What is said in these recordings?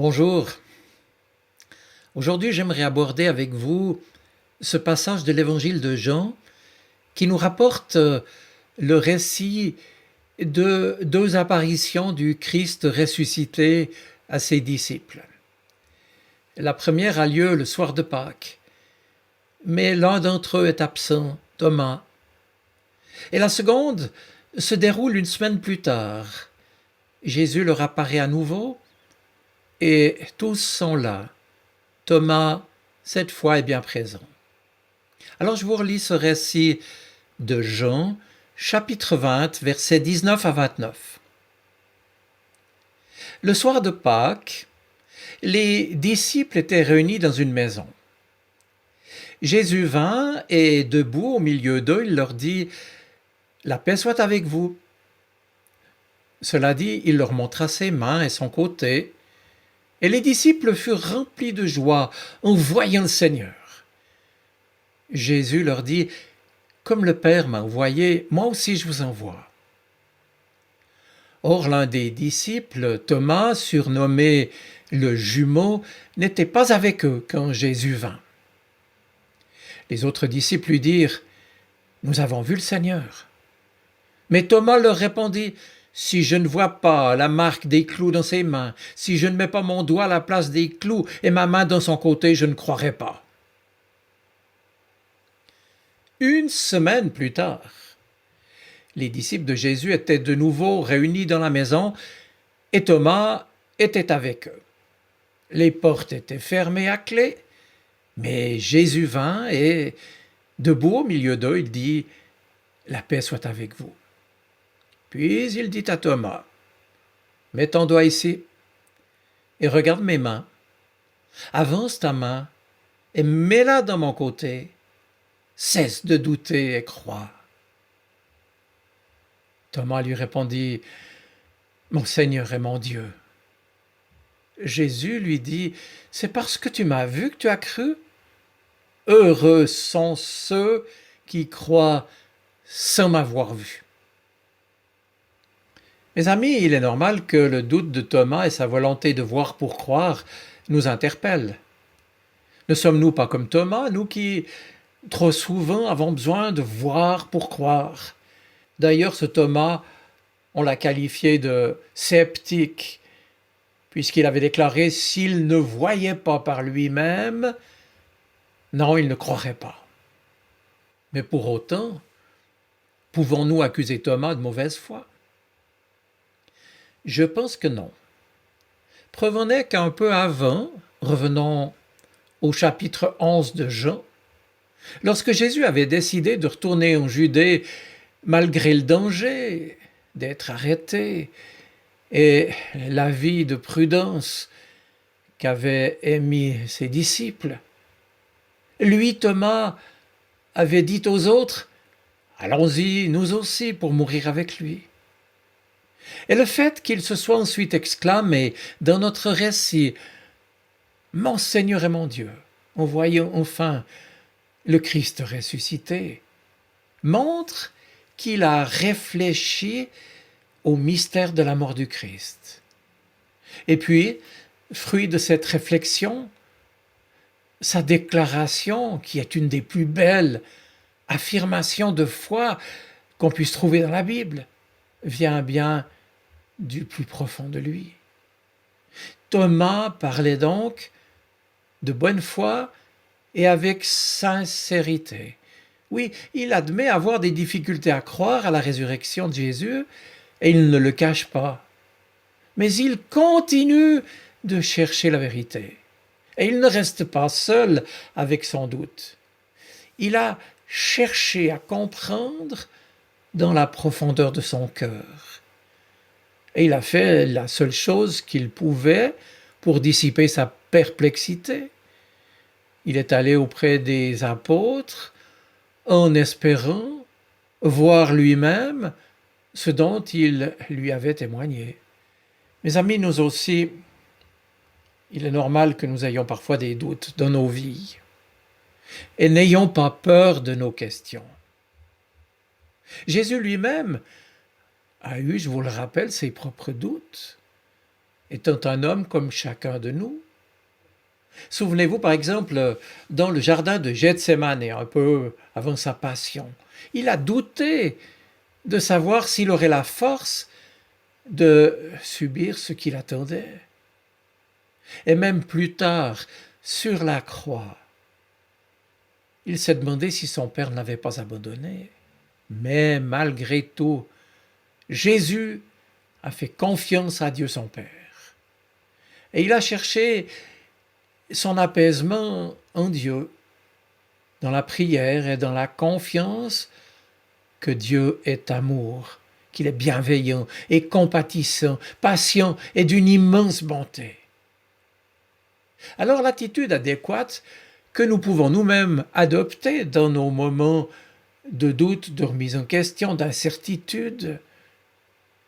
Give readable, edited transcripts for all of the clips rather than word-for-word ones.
Bonjour. Aujourd'hui, j'aimerais aborder avec vous ce passage de l'évangile de Jean qui nous rapporte le récit de deux apparitions du Christ ressuscité à ses disciples. La première a lieu le soir de Pâques, mais l'un d'entre eux est absent, Thomas. Et la seconde se déroule une semaine plus tard. Jésus leur apparaît à nouveau et tous sont là. Thomas, cette fois, est bien présent. Alors je vous relis ce récit de Jean, chapitre 20, versets 19 à 29. Le soir de Pâques, les disciples étaient réunis dans une maison. Jésus vint et, debout au milieu d'eux, il leur dit « La paix soit avec vous ». Cela dit, il leur montra ses mains et son côté, et les disciples furent remplis de joie en voyant le Seigneur. Jésus leur dit « Comme le Père m'a envoyé, moi aussi je vous envoie ». Or, l'un des disciples, Thomas, surnommé le jumeau, n'était pas avec eux quand Jésus vint. Les autres disciples lui dirent « Nous avons vu le Seigneur ». Mais Thomas leur répondit « Si je ne vois pas la marque des clous dans ses mains, si je ne mets pas mon doigt à la place des clous et ma main dans son côté, je ne croirai pas. » Une semaine plus tard, les disciples de Jésus étaient de nouveau réunis dans la maison et Thomas était avec eux. Les portes étaient fermées à clé, mais Jésus vint et, debout au milieu d'eux, il dit « La paix soit avec vous ». Puis il dit à Thomas « Mets ton doigt ici et regarde mes mains. Avance ta main et mets-la dans mon côté. Cesse de douter et crois. » Thomas lui répondit « Mon Seigneur et mon Dieu. » Jésus lui dit « C'est parce que tu m'as vu que tu as cru. Heureux sont ceux qui croient sans m'avoir vu. » Mes amis, il est normal que le doute de Thomas et sa volonté de voir pour croire nous interpellent. Ne sommes-nous pas comme Thomas, nous qui, trop souvent, avons besoin de voir pour croire? D'ailleurs, ce Thomas, on l'a qualifié de sceptique, puisqu'il avait déclaré « s'il ne voyait pas par lui-même, non, il ne croirait pas ». Mais pour autant, pouvons-nous accuser Thomas de mauvaise foi? Je pense que non. Preuve en est qu'un peu avant, revenons au chapitre 11 de Jean, lorsque Jésus avait décidé de retourner en Judée malgré le danger d'être arrêté et l'avis de prudence qu'avaient émis ses disciples, lui, Thomas, avait dit aux autres « Allons-y, nous aussi, pour mourir avec lui ». Et le fait qu'il se soit ensuite exclamé dans notre récit « Mon Seigneur et mon Dieu », en voyant enfin le Christ ressuscité, montre qu'il a réfléchi au mystère de la mort du Christ. Et puis, fruit de cette réflexion, sa déclaration, qui est une des plus belles affirmations de foi qu'on puisse trouver dans la Bible, vient bien du plus profond de lui. Thomas parlait donc de bonne foi et avec sincérité. Oui, il admet avoir des difficultés à croire à la résurrection de Jésus et il ne le cache pas. Mais il continue de chercher la vérité. Et il ne reste pas seul avec son doute. Il a cherché à comprendre dans la profondeur de son cœur. Et il a fait la seule chose qu'il pouvait pour dissiper sa perplexité. Il est allé auprès des apôtres en espérant voir lui-même ce dont il lui avait témoigné. Mes amis, nous aussi, il est normal que nous ayons parfois des doutes dans nos vies. Et n'ayons pas peur de nos questions. Jésus lui-même a eu, je vous le rappelle, ses propres doutes. étant un homme comme chacun de nous. Souvenez-vous par exemple dans le jardin de Gethsémane, un peu avant sa passion. Il a douté de savoir s'il aurait la force de subir ce qu'il attendait. Et même plus tard, sur la croix, il s'est demandé si son père ne l'avait pas abandonné. Mais malgré tout, Jésus a fait confiance à Dieu son Père. Et il a cherché son apaisement en Dieu, dans la prière et dans la confiance que Dieu est amour, qu'il est bienveillant et compatissant, patient et d'une immense bonté. Alors l'attitude adéquate que nous pouvons nous-mêmes adopter dans nos moments de doute, de remise en question, d'incertitude,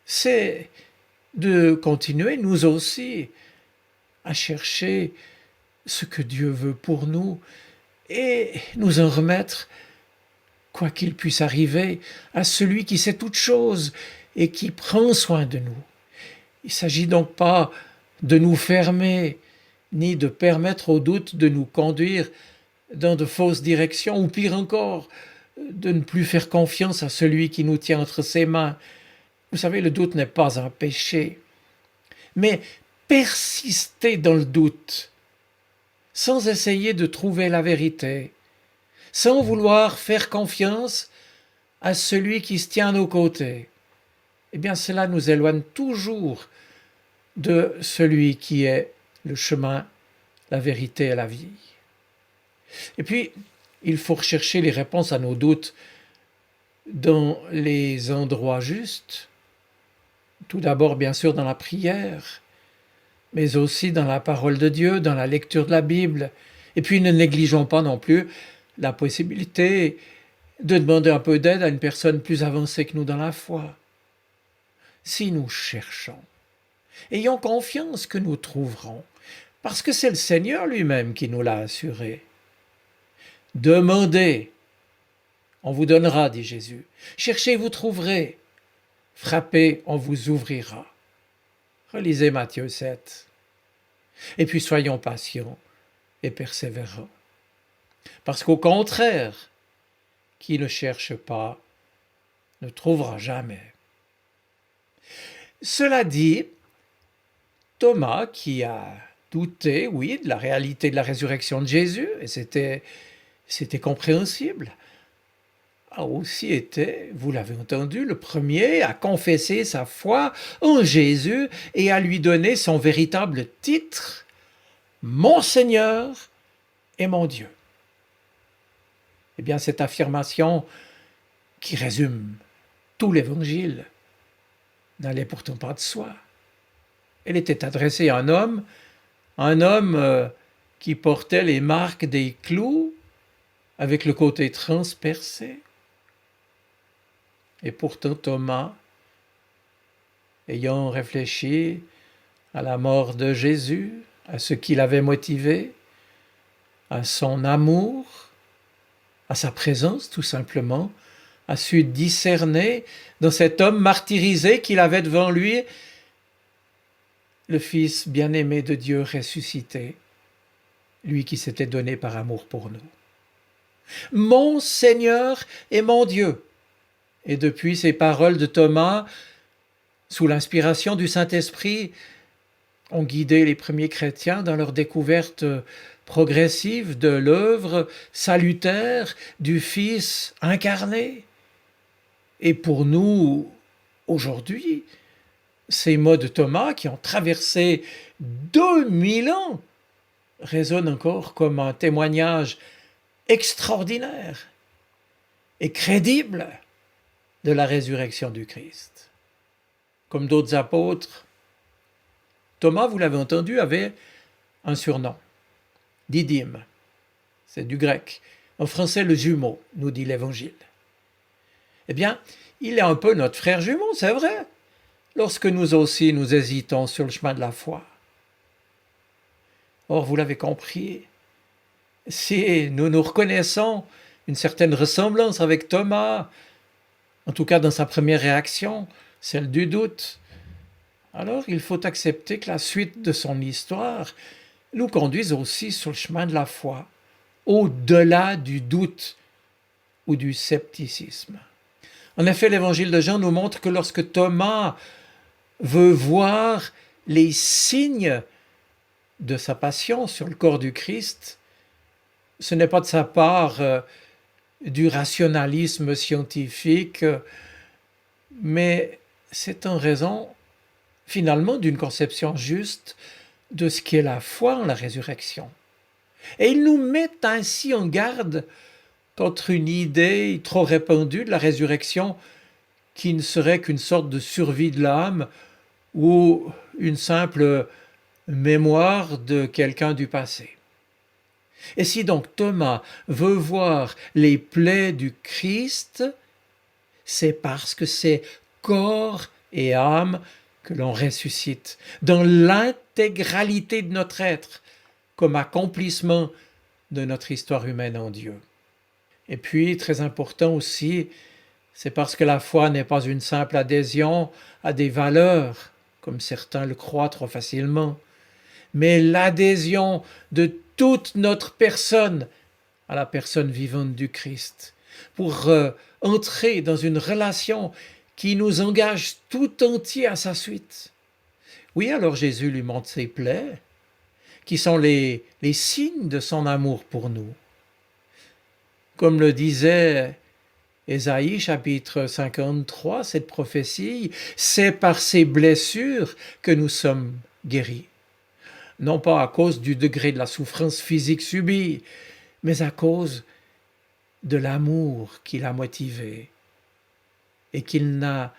c'est de continuer nous aussi à chercher ce que Dieu veut pour nous et nous en remettre, quoi qu'il puisse arriver, à celui qui sait toutes choses et qui prend soin de nous. Il ne s'agit donc pas de nous fermer, ni de permettre au doute de nous conduire dans de fausses directions, ou pire encore, de ne plus faire confiance à celui qui nous tient entre ses mains. Vous savez, le doute n'est pas un péché, mais persister dans le doute, sans essayer de trouver la vérité, sans vouloir faire confiance à celui qui se tient à nos côtés, eh bien cela nous éloigne toujours de celui qui est le chemin, la vérité et la vie. Et puis, il faut rechercher les réponses à nos doutes dans les endroits justes, tout d'abord bien sûr dans la prière, mais aussi dans la parole de Dieu, dans la lecture de la Bible. Et puis ne négligeons pas non plus la possibilité de demander un peu d'aide à une personne plus avancée que nous dans la foi. Si nous cherchons, ayons confiance que nous trouverons, parce que c'est le Seigneur lui-même qui nous l'a assuré. Demandez, on vous donnera, dit Jésus. Cherchez, vous trouverez. Frappez, on vous ouvrira. Relisez Matthieu 7. Et puis soyons patients et persévérants. Parce qu'au contraire, qui ne cherche pas ne trouvera jamais. Cela dit, Thomas, qui a douté, oui, de la réalité de la résurrection de Jésus, et c'était compréhensible, a aussi été, vous l'avez entendu, le premier à confesser sa foi en Jésus et à lui donner son véritable titre, mon Seigneur et mon Dieu. Eh bien, cette affirmation qui résume tout l'Évangile n'allait pourtant pas de soi. Elle était adressée à un homme qui portait les marques des clous avec le côté transpercé. Et pourtant Thomas, ayant réfléchi à la mort de Jésus, à ce qui l'avait motivé, à son amour, à sa présence tout simplement, a su discerner dans cet homme martyrisé qu'il avait devant lui le Fils bien-aimé de Dieu ressuscité, lui qui s'était donné par amour pour nous. Mon Seigneur et mon Dieu. Et depuis ces paroles de Thomas, sous l'inspiration du Saint-Esprit, ont guidé les premiers chrétiens dans leur découverte progressive de l'œuvre salutaire du Fils incarné. Et pour nous, aujourd'hui, ces mots de Thomas qui ont traversé 2000 ans résonnent encore comme un témoignage extraordinaire et crédible de la résurrection du Christ. Comme d'autres apôtres, Thomas, vous l'avez entendu, avait un surnom, Didyme, c'est du grec. En français, le jumeau, nous dit l'Évangile. Eh bien, il est un peu notre frère jumeau, c'est vrai, lorsque nous aussi nous hésitons sur le chemin de la foi. Or, vous l'avez compris, si nous nous reconnaissons une certaine ressemblance avec Thomas, en tout cas dans sa première réaction, celle du doute, Alors il faut accepter que la suite de son histoire nous conduise aussi sur le chemin de la foi, au-delà du doute ou du scepticisme. En effet, l'évangile de Jean nous montre que lorsque Thomas veut voir les signes de sa passion sur le corps du Christ, ce n'est pas de sa part du rationalisme scientifique, mais c'est en raison finalement d'une conception juste de ce qu'est la foi en la résurrection. Et il nous met ainsi en garde contre une idée trop répandue de la résurrection qui ne serait qu'une sorte de survie de l'âme ou une simple mémoire de quelqu'un du passé. Et si donc Thomas veut voir les plaies du Christ, c'est parce que c'est corps et âme que l'on ressuscite, dans l'intégralité de notre être, comme accomplissement de notre histoire humaine en Dieu. Et puis, très important aussi, c'est parce que la foi n'est pas une simple adhésion à des valeurs, comme certains le croient trop facilement, mais l'adhésion de toute notre personne à la personne vivante du Christ, pour entrer dans une relation qui nous engage tout entier à sa suite. Oui, alors Jésus lui montre ses plaies, qui sont les signes de son amour pour nous. Comme le disait Ésaïe chapitre 53, cette prophétie, c'est par ces blessures que nous sommes guéris. Non pas à cause du degré de la souffrance physique subie, mais à cause de l'amour qu'il a motivé et qu'il n'a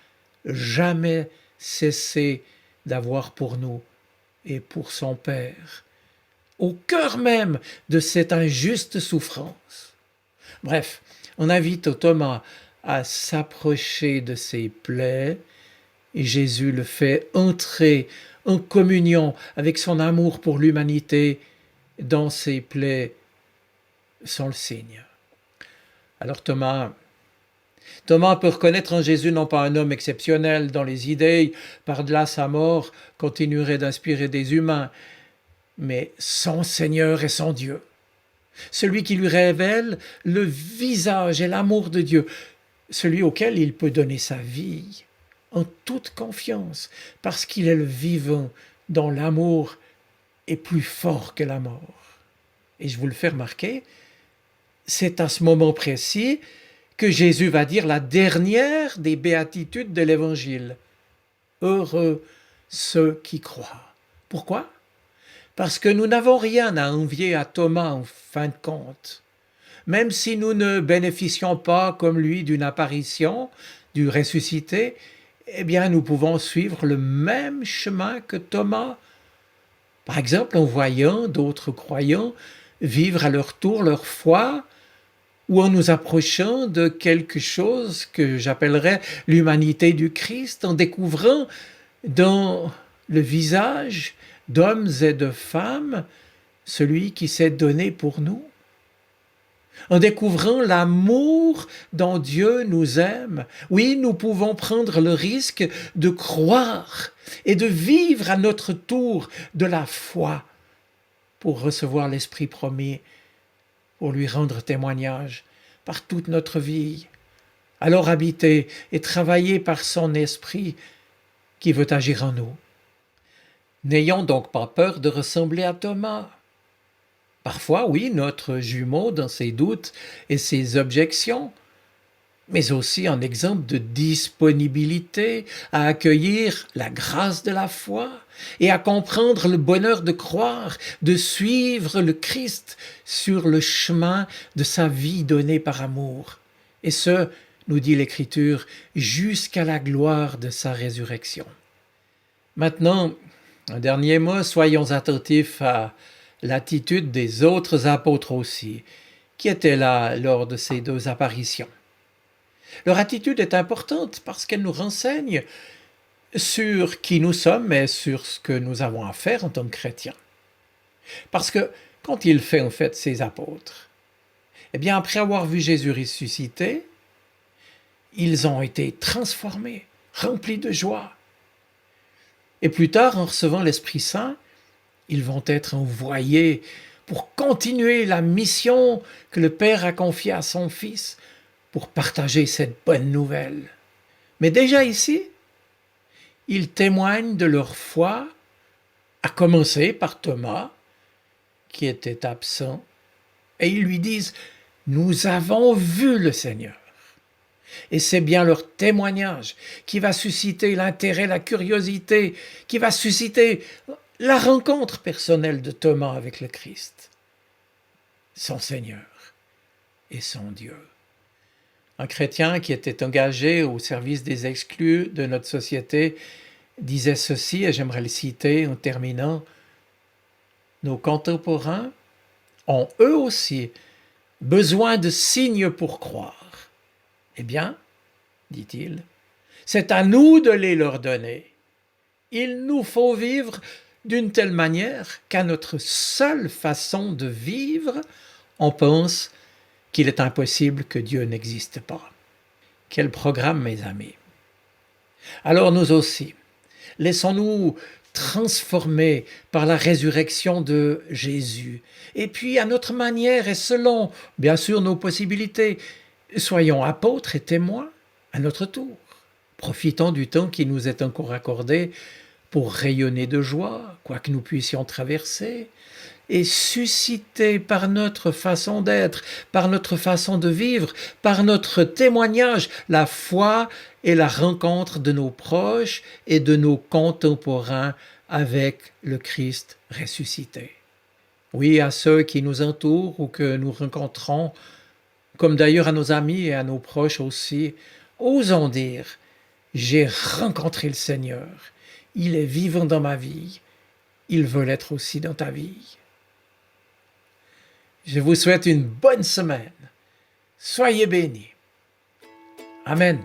jamais cessé d'avoir pour nous et pour son Père, au cœur même de cette injuste souffrance. Bref, on invite Thomas à s'approcher de ses plaies et Jésus le fait entrer en communion avec son amour pour l'humanité dans ses plaies sont le signe. Alors Thomas peut reconnaître en Jésus non pas un homme exceptionnel dont les idées, par-delà sa mort, continueraient d'inspirer des humains, mais son Seigneur et son Dieu. Celui qui lui révèle le visage et l'amour de Dieu, celui auquel il peut donner sa vie en toute confiance, parce qu'il est le vivant dont l'amour est plus fort que la mort. Et je vous le fais remarquer, c'est à ce moment précis que Jésus va dire la dernière des béatitudes de l'Évangile. Heureux ceux qui croient. Pourquoi? Parce que nous n'avons rien à envier à Thomas en fin de compte. Même si nous ne bénéficions pas comme lui d'une apparition, du ressuscité, eh bien nous pouvons suivre le même chemin que Thomas. Par exemple en voyant d'autres croyants vivre à leur tour leur foi, ou en nous approchant de quelque chose que j'appellerais l'humanité du Christ, en découvrant dans le visage d'hommes et de femmes celui qui s'est donné pour nous, en découvrant l'amour dont Dieu nous aime. Oui, nous pouvons prendre le risque de croire et de vivre à notre tour de la foi pour recevoir l'Esprit promis, pour lui rendre témoignage par toute notre vie. Alors habiter et travailler par son Esprit qui veut agir en nous. N'ayons donc pas peur de ressembler à Thomas. Parfois, oui, notre jumeau dans ses doutes et ses objections, mais aussi un exemple de disponibilité à accueillir la grâce de la foi et à comprendre le bonheur de croire, de suivre le Christ sur le chemin de sa vie donnée par amour. Et ce, nous dit l'Écriture, jusqu'à la gloire de sa résurrection. Maintenant, un dernier mot, soyons attentifs à l'attitude des autres apôtres aussi, qui étaient là lors de ces deux apparitions. Leur attitude est importante parce qu'elle nous renseigne sur qui nous sommes et sur ce que nous avons à faire en tant que chrétiens. Parce que quand il fait en fait ces apôtres, eh bien après avoir vu Jésus ressuscité, ils ont été transformés, remplis de joie. Et plus tard, en recevant l'Esprit Saint, ils vont être envoyés pour continuer la mission que le Père a confiée à son Fils, pour partager cette bonne nouvelle. Mais déjà ici, ils témoignent de leur foi, à commencer par Thomas, qui était absent, et ils lui disent « Nous avons vu le Seigneur ». Et c'est bien leur témoignage qui va susciter l'intérêt, la curiosité, qui va susciter la rencontre personnelle de Thomas avec le Christ, son Seigneur et son Dieu. Un chrétien qui était engagé au service des exclus de notre société disait ceci, et j'aimerais le citer en terminant. Nos contemporains ont eux aussi besoin de signes pour croire. Eh bien, dit-il, c'est à nous de les leur donner. Il nous faut vivre d'une telle manière qu'à notre seule façon de vivre, on pense qu'il est impossible que Dieu n'existe pas. Quel programme, mes amis! Alors nous aussi, laissons-nous transformer par la résurrection de Jésus. Et puis, à notre manière et selon, bien sûr, nos possibilités, soyons apôtres et témoins à notre tour. Profitons du temps qui nous est encore accordé pour rayonner de joie, quoi que nous puissions traverser, et susciter par notre façon d'être, par notre façon de vivre, par notre témoignage, la foi et la rencontre de nos proches et de nos contemporains avec le Christ ressuscité. Oui, à ceux qui nous entourent ou que nous rencontrons, comme d'ailleurs à nos amis et à nos proches aussi, osons dire « J'ai rencontré le Seigneur, il est vivant dans ma vie, il veut l'être aussi dans ta vie. » Je vous souhaite une bonne semaine. Soyez bénis. Amen.